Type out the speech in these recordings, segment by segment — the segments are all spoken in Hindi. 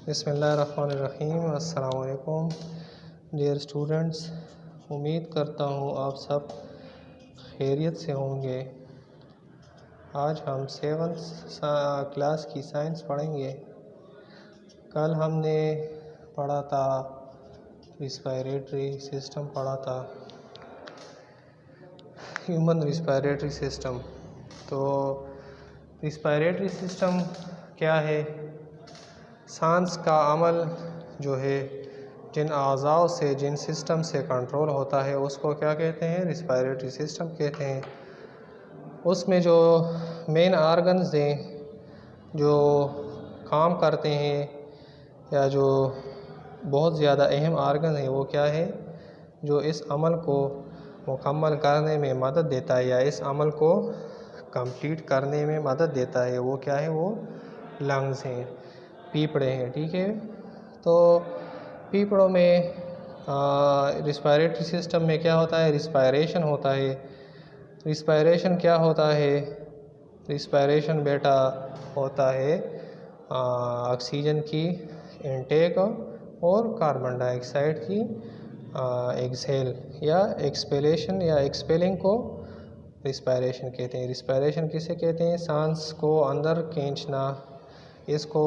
बिस्मिल्लाहिर्रहमानिर्रहीम। अस्सलाम वालेकुम डियर स्टूडेंट्स, उम्मीद करता हूँ आप सब खैरियत से होंगे। आज हम 7th क्लास की साइंस पढ़ेंगे। कल हमने पढ़ा था रिस्पायरेटरी सिस्टम, पढ़ा था ह्यूमन रिस्पायरेटरी सिस्टम। तो रिस्पायरेटरी सिस्टम क्या है? सांस का अमल जो है जिन अज़ाओं से, जिन सिस्टम से कंट्रोल होता है उसको क्या कहते हैं? रिस्पायरेटरी सिस्टम कहते हैं। उसमें जो मेन आर्गन्स हैं जो काम करते हैं या जो बहुत ज़्यादा अहम आर्गन है वो क्या है? जो इस अमल को मुकम्मल करने में मदद देता है या इस अमल को कंप्लीट करने में मदद देता है, वो क्या है? वो लंग्स हैं, पीपड़े हैं। ठीक है, तो पीपड़ों में रिस्पायरेटरी सिस्टम में क्या होता है? रिस्पायरेशन होता है। रिस्पायरेशन क्या होता है? रिस्पायरेशन बेटा होता है ऑक्सीजन की इनटेक और कार्बन डाइऑक्साइड की एक्सहेल या एक्सपेलेशन या एक्सपेलिंग को रिस्पायरेशन कहते हैं। रिस्पायरेशन किसे कहते हैं? सांस को अंदर खींचना, इसको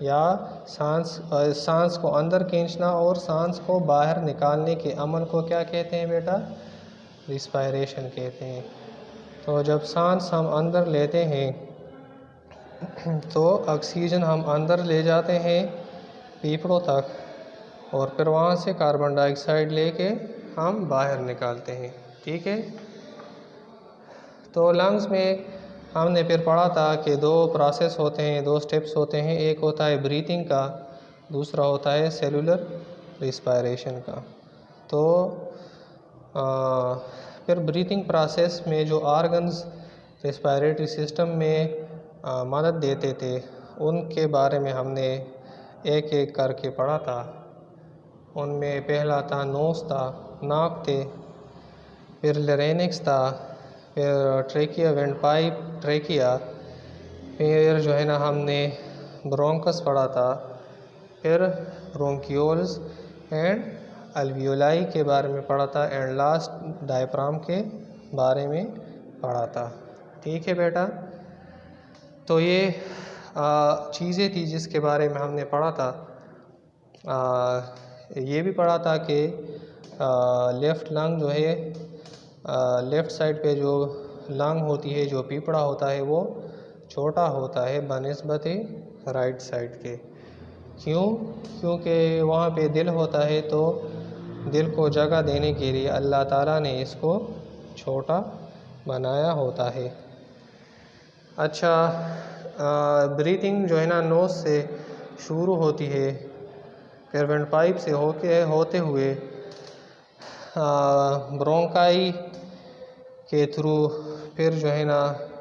या सांस को अंदर खींचना और सांस को बाहर निकालने के अमल को क्या कहते हैं बेटा? रिस्पायरेशन कहते हैं। तो जब सांस हम अंदर लेते हैं तो ऑक्सीजन हम अंदर ले जाते हैं फेफड़ों तक और फिर वहाँ से कार्बन डाइऑक्साइड लेके हम बाहर निकालते हैं। ठीक है, तो लंग्स में हमने फिर पढ़ा था कि दो प्रोसेस होते हैं, दो स्टेप्स होते हैं। एक होता है ब्रीथिंग का, दूसरा होता है सेलुलर रिस्पायरेशन का। तो फिर ब्रीथिंग प्रोसेस में जो आर्गन्स रिस्पायरेटरी सिस्टम में मदद देते थे उनके बारे में हमने एक एक करके पढ़ा था। उनमें पहला था नोज़ था, नाक थे, फिर लैरिंक्स था, फिर ट्रेकिया, वेंट पाइप, ट्रेकिया, फिर जो है ना हमने ब्रोंकस पढ़ा था, फिर ब्रोंकियोल्स एंड अल्वियोलाई के बारे में पढ़ा था, एंड लास्ट डायफ्राम के बारे में पढ़ा था। ठीक है बेटा, तो ये चीज़ें थी जिसके बारे में हमने पढ़ा था। ये भी पढ़ा था कि लेफ़्ट लंग जो है, लेफ़्ट साइड पे जो लंग होती है, जो पीपड़ा होता है, वो छोटा होता है बनिस्बत राइट साइड के। क्यों? क्योंकि वहाँ पे दिल होता है, तो दिल को जगह देने के लिए अल्लाह ताला ने इसको छोटा बनाया होता है। अच्छा, ब्रीथिंग जो है ना नोज़ से शुरू होती है, फिर वेंट पाइप से होते हुए ब्रोंकाई के थ्रू, फिर जो है ना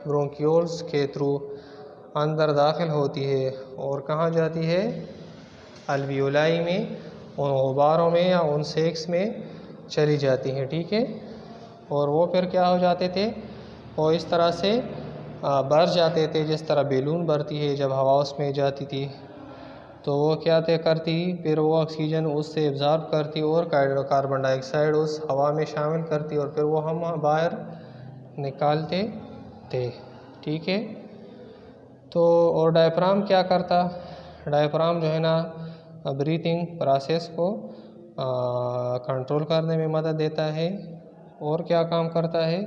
ब्रोंकियोल्स के थ्रू अंदर दाखिल होती है और कहाँ जाती है? अल्वियोलाई में, उन गुबारों में या उन सेक्स में चली जाती है। ठीक है, और वो फिर क्या हो जाते थे? वो इस तरह से भर जाते थे जिस तरह बैलून भरती है जब हवा उसमें जाती थी। तो वो क्या करती? फिर वो ऑक्सीजन उससे एब्ज़ॉर्ब करती और कार्बन डाइऑक्साइड उस हवा में शामिल करती और फिर वो हम बाहर निकालते थे। ठीक है, तो और डायफ्राम क्या करता? डायफ्राम जो है ना ब्रीथिंग प्रोसेस को कंट्रोल करने में मदद देता है और क्या काम करता है?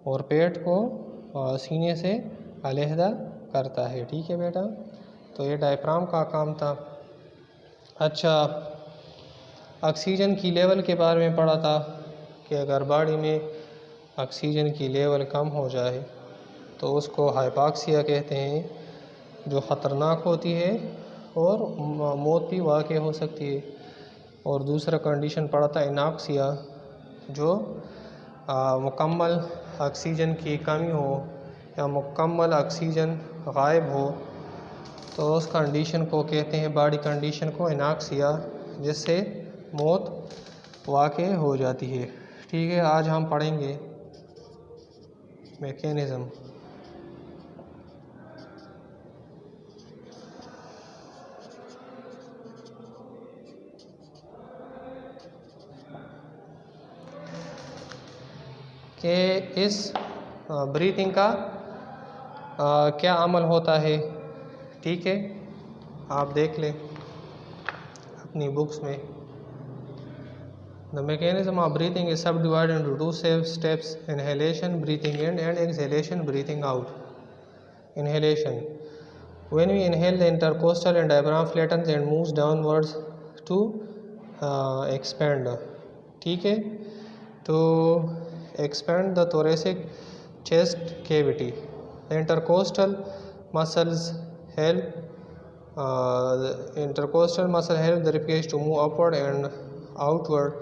और पेट को सीने से अलहदा करता है। ठीक है बेटा, तो ये डायफ्राम का काम था। अच्छा, ऑक्सीजन की लेवल के बारे में पढ़ा था कि अगर बॉडी में ऑक्सीजन की लेवल कम हो जाए तो उसको हाइपॉक्सिया कहते हैं, जो ख़तरनाक होती है और मौत भी वाक़ई हो सकती है। और दूसरा कंडीशन पड़ा था एनॉक्सिया, जो मुकम्मल ऑक्सीजन की कमी हो या मुकम्मल ऑक्सीजन गायब हो, तो उस कंडीशन को कहते हैं, बॉडी कंडीशन को एनॉक्सिया, जिससे मौत वाक़ई हो जाती है। ठीक है, आज हम पढ़ेंगे मैकेनिज़्म। कि इस ब्रीथिंग का क्या अमल होता है। ठीक है, आप देख लें अपनी बुक्स में। The mechanism of breathing is subdivided into two steps: inhalation, breathing in, and exhalation, breathing out. Inhalation. When we inhale, the intercostal and diaphragm flattens and moves downwards to expand. ठीक है, to expand the thoracic chest cavity. The intercostal muscles help the ribcage to move upward and outward.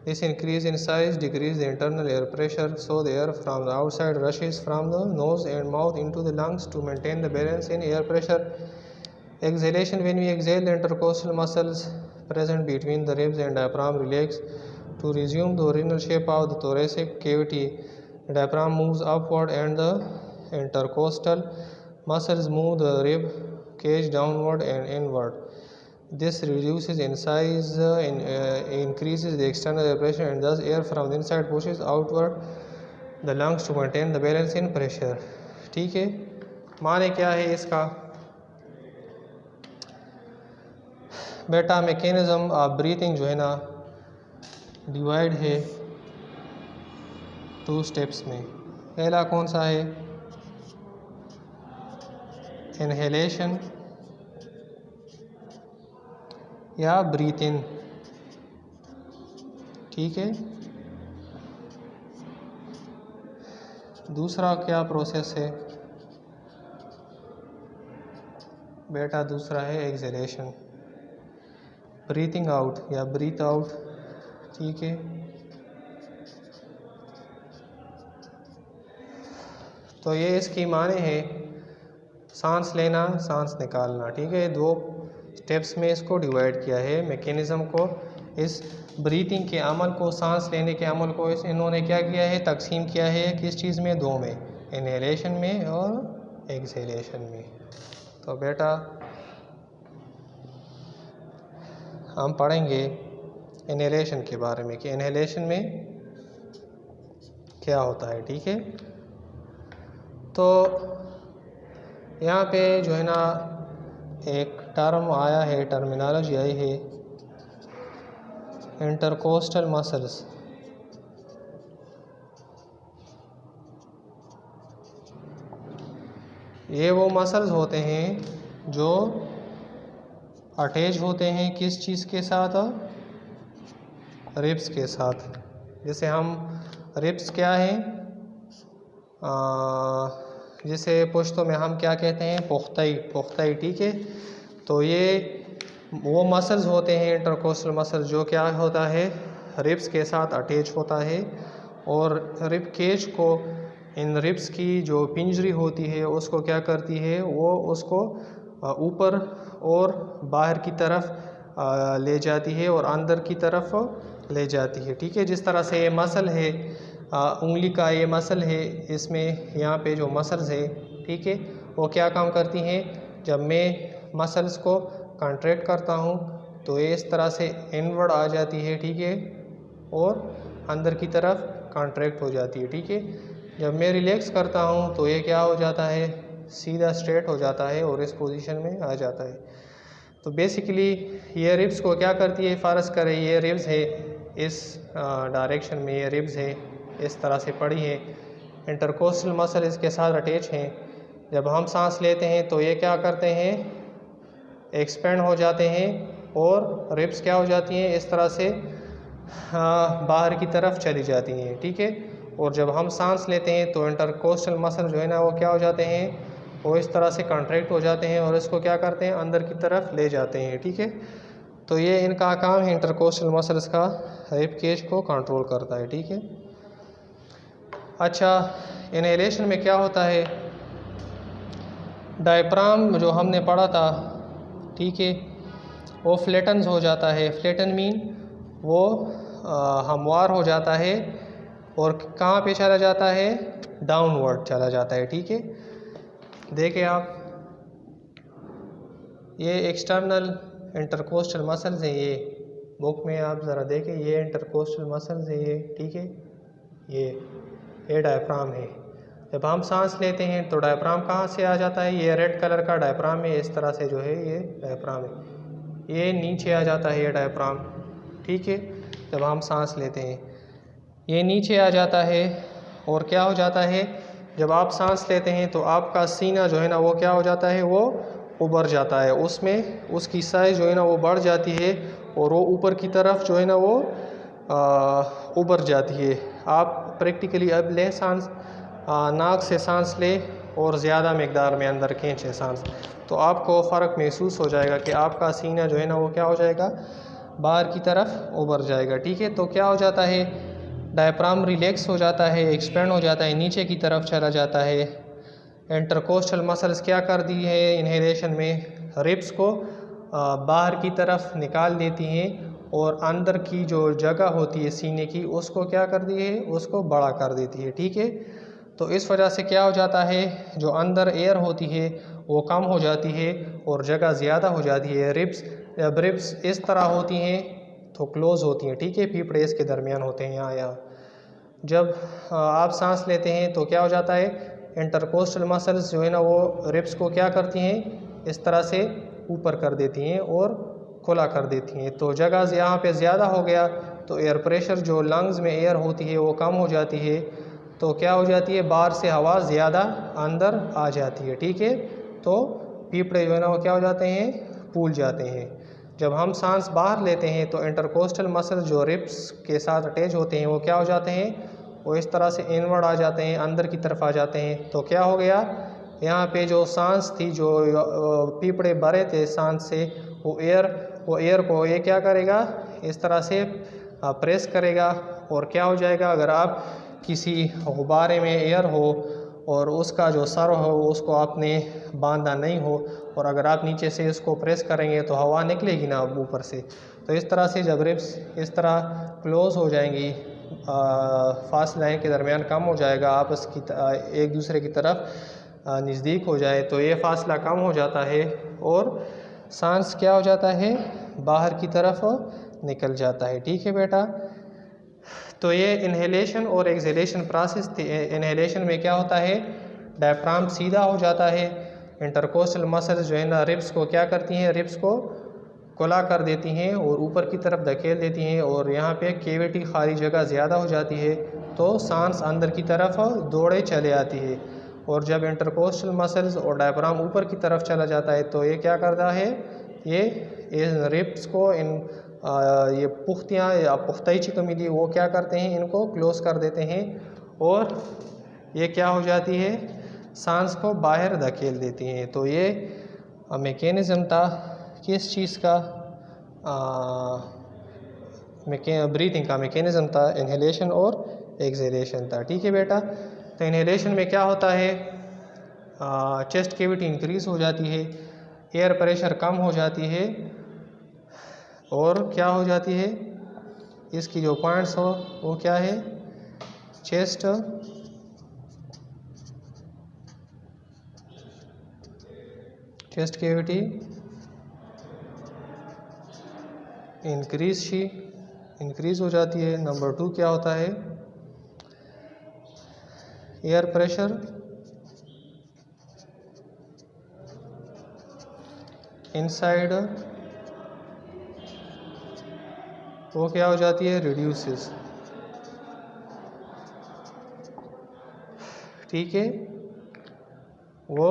This increase in size decreases the internal air pressure, so the air from the outside rushes from the nose and mouth into the lungs to maintain the balance in air pressure. Exhalation. When we exhale, the intercostal muscles present between the ribs and diaphragm relax to resume the original shape of the thoracic cavity. The diaphragm moves upward and the intercostal muscles move the rib cage downward and inward. This reduces in size, increases the external air pressure, and thus air from the inside pushes outward the lungs to maintain the balance in pressure. ठीक है, माने क्या है इसका? बेटा मैकेनिज्म ऑफ ब्रीथिंग जो है ना डिवाइड है 2 स्टेप्स में। पहला कौन सा है? इनहेलेशन या ब्रीथ इन। ठीक है, दूसरा क्या प्रोसेस है बेटा? दूसरा है एक्सहेलेशन, ब्रीथिंग आउट या ब्रीथ आउट। ठीक है, तो ये इसकी माने है सांस लेना, सांस निकालना। ठीक है, 2 स्टेप्स में इसको डिवाइड किया है मैकेनिज़्म को। इस ब्रीथिंग के अमल को, सांस लेने के अमल को इन्होंने क्या किया है? तकसीम किया है किस चीज़ में? 2 में, इनहेलेशन में और एक्सहेलेशन में। तो बेटा हम पढ़ेंगे इनहेलेशन के बारे में कि इनहेलेशन में क्या होता है। ठीक है, तो यहाँ पे जो है ना एक टर्म आया है, टर्मिनोलॉजी आई है, इंटरकोस्टल मसल्स। ये वो मसल्स होते हैं जो अटैच होते हैं किस चीज़ के साथ? रिब्स के साथ। जैसे हम रिब्स क्या हैं? जिसे पुश्तो में हम क्या कहते हैं? पुख्तई। ठीक है, तो ये वो मसल्स होते हैं इंटरकोस्टल मसल्स जो क्या होता है? रिब्स के साथ अटैच होता है और रिब केज को, इन रिब्स की जो पिंजरी होती है उसको क्या करती है? वो उसको ऊपर और बाहर की तरफ ले जाती है और अंदर की तरफ ले जाती है। ठीक है, जिस तरह से ये मसल है, उंगली का ये मसल है, इसमें यहाँ पे जो मसल्स है, ठीक है, वो क्या काम करती हैं? जब मैं मसल्स को कॉन्ट्रैक्ट करता हूँ तो ये इस तरह से इनवर्ड आ जाती है। ठीक है, और अंदर की तरफ कॉन्ट्रैक्ट हो जाती है। ठीक है, जब मैं रिलैक्स करता हूँ तो ये क्या हो जाता है? सीधा स्ट्रेट हो जाता है और इस पोजीशन में आ जाता है। तो बेसिकली ये रिब्स को क्या करती है? फ़र्ज़ करें ये रिब्स है, इस डायरेक्शन में ये रिब्स है, इस तरह से पड़ी है, इंटरकोस्टल मसल इसके साथ अटैच हैं। जब हम सांस लेते हैं तो ये क्या करते हैं? एक्सपेंड हो जाते हैं और रिब्स क्या हो जाती हैं? इस तरह से बाहर की तरफ चली जाती हैं। ठीक है, और जब हम सांस लेते हैं तो इंटरकोस्टल मसल जो है ना वो क्या हो जाते हैं? वो इस तरह से कॉन्ट्रैक्ट हो जाते हैं और इसको क्या करते हैं? अंदर की तरफ ले जाते हैं। ठीक है, तो ये इनका काम है, इंटरकोस्टल मसल्स का रिब केज को कंट्रोल करता है। ठीक है, अच्छा, इनहेलेशन में क्या होता है? डायफ्राम जो हमने पढ़ा था, ठीक है, वो फ्लैटन्स हो जाता है। फ्लैटन मीन वो हमवार हो जाता है और कहाँ पे चला जाता है? डाउनवर्ड चला जाता है। ठीक है, देखें आप, ये एक्सटर्नल इंटरकोस्टल मसल्स हैं, ये बुक में आप ज़रा देखें, ये इंटरकोस्टल मसल्स हैं ये। ठीक है, ये डायफ्राम है। जब हम सांस लेते हैं तो डायफ्राम कहाँ से आ जाता है, ये रेड कलर का डायफ्राम है, इस तरह से जो है ये डायफ्राम है, ये नीचे आ जाता है ये डायफ्राम, ठीक है। जब हम सांस लेते हैं ये नीचे आ जाता है और क्या हो जाता है, जब आप सांस लेते हैं तो आपका सीना जो है ना वो क्या हो जाता है, वो उभर जाता है, उसमें उसकी साइज़ जो है ना वो बढ़ जाती है और वो ऊपर की तरफ जो है ना वो उभर जाती है। आप प्रैक्टिकली अब लें सांस, नाक से सांस लें और ज़्यादा मकदार में अंदर खींचें सांस, तो आपको फ़र्क महसूस हो जाएगा कि आपका सीना जो है ना वो क्या हो जाएगा, बाहर की तरफ उभर जाएगा, ठीक है। तो क्या हो जाता है, डायफ्राम रिलैक्स हो जाता है, एक्सपेंड हो जाता है, नीचे की तरफ चला जाता है। इंटरकोस्टल मसल्स क्या कर दी है इन्हेलेशन में, रिब्स को बाहर की तरफ निकाल देती हैं और अंदर की जो जगह होती है सीने की उसको क्या कर दी है, उसको बड़ा कर देती है, ठीक है। तो इस वजह से क्या हो जाता है, जो अंदर एयर होती है वो कम हो जाती है और जगह ज़्यादा हो जाती है। जब रिब्स इस तरह होती हैं तो क्लोज़ होती हैं, ठीक है, फेफड़े इसके दरमियान होते हैं यहाँ। जब आप सांस लेते हैं तो क्या हो जाता है, इंटरकोस्टल मसल्स जो है ना वो रिब्स को क्या करती हैं, इस तरह से ऊपर कर देती हैं और खुला कर देती हैं, तो जगह यहाँ पे ज़्यादा हो गया तो एयर प्रेशर, जो लंग्स में एयर होती है वो कम हो जाती है, तो क्या हो जाती है, बाहर से हवा ज़्यादा अंदर आ जाती है, ठीक है। तो फेफड़े जो है ना वो क्या हो जाते हैं, फूल जाते हैं। जब हम सांस बाहर लेते हैं तो इंटरकोस्टल मसल जो रिब्स के साथ अटैच होते हैं वो क्या हो जाते हैं, वो इस तरह से इनवर्ड आ जाते हैं, अंदर की तरफ आ जाते हैं। तो क्या हो गया, यहाँ पे जो सांस थी, जो फेफड़े भरे थे सांस से, वो एयर को ये क्या करेगा, इस तरह से प्रेस करेगा और क्या हो जाएगा, अगर आप किसी गुब्बारे में एयर हो और उसका जो सर हो उसको आपने बांधा नहीं हो और अगर आप नीचे से इसको प्रेस करेंगे तो हवा निकलेगी ना ऊपर से, तो इस तरह से जब रिब्स इस तरह क्लोज हो जाएंगी, फासला के दरमियान कम हो जाएगा, आपस की एक दूसरे की तरफ नज़दीक हो जाए तो ये फासला कम हो जाता है और सांस क्या हो जाता है, बाहर की तरफ निकल जाता है, ठीक है बेटा। तो ये इन्हेलेशन और एक्सहेलेशन प्रोसेस थी। इन्हेलेशन में क्या होता है, डायफ्राम सीधा हो जाता है, इंटरकोस्टल मसल्स जो है ना रिब्स को क्या करती हैं, रिब्स को खुला कर देती हैं और ऊपर की तरफ धकेल देती हैं और यहाँ पे कैविटी खाली जगह ज़्यादा हो जाती है, तो सांस अंदर की तरफ दौड़े चले आती है। और जब इंटरकोस्टल मसल्स और डायफ्राम ऊपर की तरफ चला जाता है तो ये क्या करता है, ये रिब्स को ये पुख्तियाँ या पुख्तई चिकमिली वो क्या करते हैं, इनको क्लोज कर देते हैं और ये क्या हो जाती है, सांस को बाहर धकेल देती हैं। तो ये मैकेनिज़्म था किस चीज़ का, ब्रीथिंग का मैकेनिज़्म था, इन्हेलेशन और एक्सहेलेशन था, ठीक है बेटा। तो इन्हेलेशन में क्या होता है, चेस्ट कैविटी इंक्रीज़ हो जाती है, एयर प्रेशर कम हो जाती है और क्या हो जाती है, इसकी जो पॉइंट्स हो वो क्या है, चेस्ट कैविटी इंक्रीज़ हो जाती है। नंबर 2 क्या होता है, एयर प्रेशर इनसाइड वो क्या हो जाती है, रिड्यूसेस, ठीक है। वो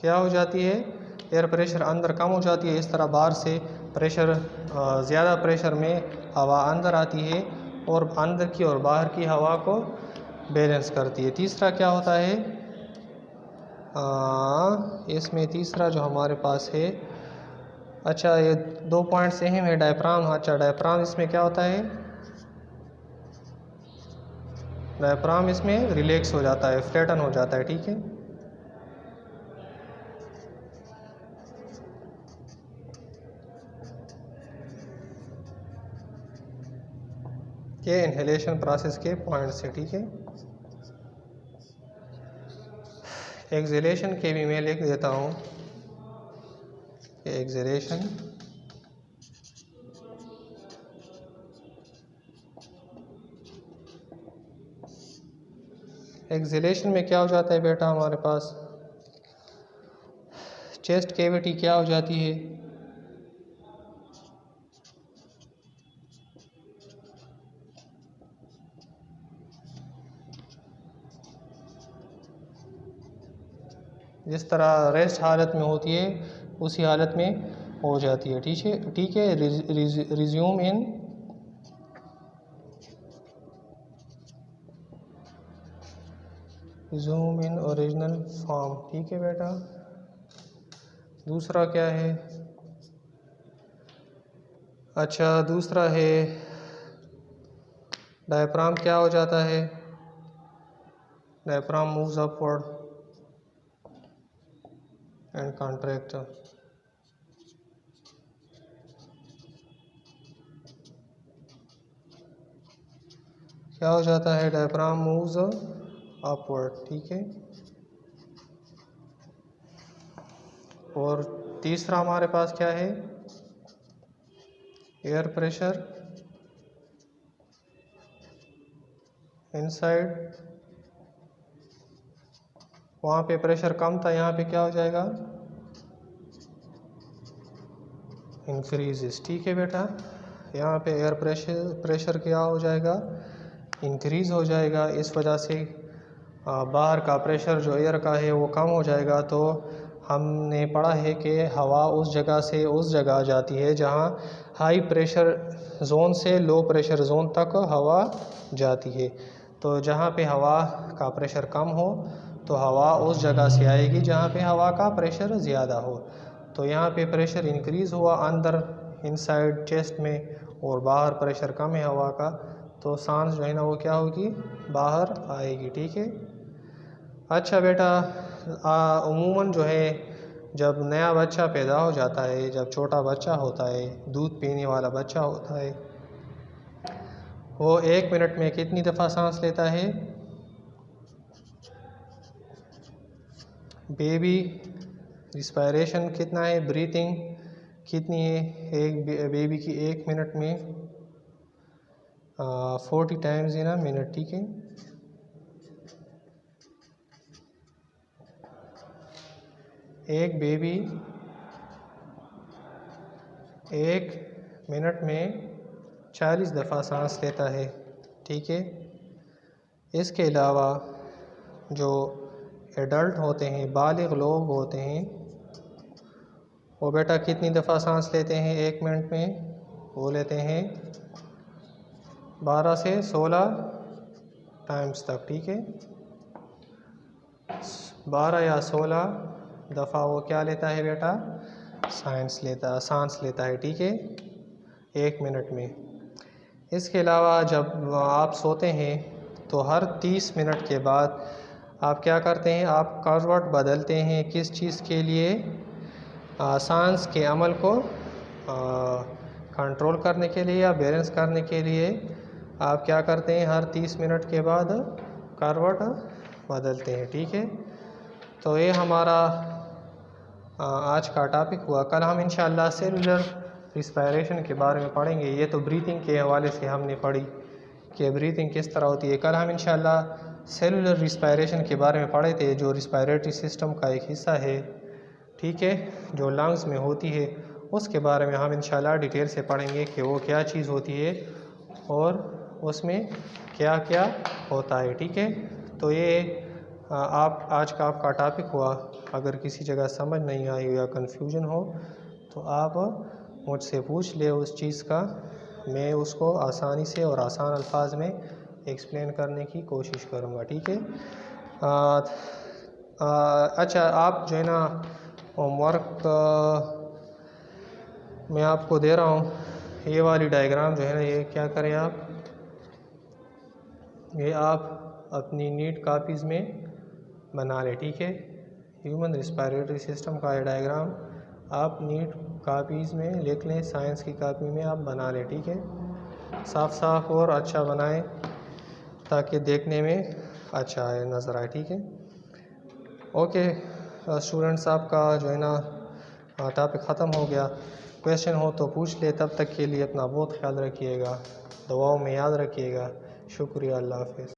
क्या हो जाती है, एयर प्रेशर अंदर कम हो जाती है, इस तरह बाहर से प्रेशर ज़्यादा प्रेशर में हवा अंदर आती है और अंदर की और बाहर की हवा को बैलेंस करती है। तीसरा क्या होता है, इसमें तीसरा जो हमारे पास है, अच्छा ये 2 पॉइंट अहम है, डायफ्राम, अच्छा डायफ्राम इसमें क्या होता है, डायफ्राम इसमें रिलैक्स हो जाता है, फ्लैटन हो जाता है, ठीक है। ये इन्हेलेशन प्रोसेस के पॉइंट्स है, ठीक है। एक्सहेलेशन के भी मैं लिख देता हूँ, एक्सहेलेशन एक्सहेलेशन में क्या हो जाता है बेटा हमारे पास, चेस्ट कैविटी क्या हो जाती है, जिस तरह रेस्ट हालत में होती है उसी हालत में हो जाती है। ठीक है। Resume in original form. ठीक है बेटा। दूसरा क्या है, अच्छा दूसरा है डायफ्राम क्या हो जाता है, diaphragm moves upward and contract. क्या हो जाता है, डायफ्राम मूव्स अपवर्ड। ठीक है। और तीसरा हमारे पास क्या है, एयर प्रेशर इनसाइड, वहाँ पे प्रेशर कम था, यहाँ पे क्या हो जाएगा, इंक्रीजेस। ठीक है बेटा। यहाँ पे एयर प्रेशर क्या हो जाएगा, इंक्रीज हो जाएगा। इस वजह से बाहर का प्रेशर जो एयर का है वो कम हो जाएगा। तो हमने पढ़ा है कि हवा उस जगह से उस जगह जाती है जहाँ हाई प्रेशर जोन से लो प्रेशर जोन तक हवा जाती है। तो जहाँ पे हवा का प्रेशर कम हो तो हवा उस जगह से आएगी जहाँ पे हवा का प्रेशर ज़्यादा हो। तो यहाँ पे प्रेशर इंक्रीज़ हुआ अंदर इनसाइड चेस्ट में, और बाहर प्रेशर कम है हवा का, तो सांस जो है ना वो क्या होगी, बाहर आएगी। ठीक है। अच्छा बेटा, उमूमन जो है जब नया बच्चा पैदा हो जाता है, जब छोटा बच्चा होता है, दूध पीने वाला बच्चा होता है, वो 1 मिनट में कितनी दफ़ा सांस लेता है, बेबी रिस्पायरेशन कितना है, ब्रीथिंग कितनी है, एक बेबी की 1 मिनट में 40 टाइम्स इन अ मिनट। ठीक है। एक बेबी 1 मिनट में 40 दफ़ा सांस लेता है। ठीक है। इसके अलावा जो एडल्ट होते हैं, बालिग लोग होते हैं, वो बेटा कितनी दफ़ा सांस लेते हैं 1 मिनट में, वो लेते हैं 12 से 16 टाइम्स तक। ठीक है। 12 या 16 दफ़ा वो क्या लेता है बेटा, सांस लेता है। ठीक है। 1 मिनट में। इसके अलावा जब आप सोते हैं तो हर 30 मिनट के बाद आप क्या करते हैं, आप करवट बदलते हैं। किस चीज़ के लिए, सांस के अमल को कंट्रोल करने के लिए या बैलेंस करने के लिए आप क्या करते हैं, हर 30 मिनट के बाद करवट बदलते हैं। ठीक है। तो ये हमारा आज का टॉपिक हुआ। कल हम इंशाअल्लाह सेलुलर रिस्पायरेशन के बारे में पढ़ेंगे। ये तो ब्रीथिंग के हवाले से हमने पढ़ी कि ब्रीथिंग किस तरह होती है। कल हम इंशाअल्लाह सेलुलर रिस्पायरेशन के बारे में पढ़े थे, जो रिस्पायरेटरी सिस्टम का एक हिस्सा है। ठीक है। जो लंग्स में होती है, उसके बारे में हम इंशाअल्लाह डिटेल से पढ़ेंगे कि वो क्या चीज़ होती है और उसमें क्या क्या होता है। ठीक है। तो ये आप आज का आपका टॉपिक हुआ। अगर किसी जगह समझ नहीं आई हो या कन्फ्यूजन हो तो आप मुझसे पूछ ले उस चीज़ का, मैं उसको आसानी से और आसान अल्फाज में एक्सप्लेन करने की कोशिश करूँगा। ठीक है। अच्छा, आप जो है ना होमवर्क मैं आपको दे रहा हूँ, ये वाली डायग्राम जो है ना, ये क्या करें आप, ये आप अपनी नीट कापीज़ में बना लें। ठीक है। ह्यूमन रिस्पायरेटरी सिस्टम का ये डायग्राम आप नीट कापीज़ में लिख लें, साइंस की कापी में आप बना लें। ठीक है। साफ साफ और अच्छा बनाएं ताकि देखने में अच्छा आए, नज़र आए। ठीक है। ओके स्टूडेंट्स, आपका जो है ना टॉपिक ख़त्म हो गया। क्वेश्चन हो तो पूछ ले। तब तक के लिए अपना बहुत ख्याल रखिएगा, दुआओं में याद रखिएगा। शुक्रिया। अल्लाह हाफ़िज़।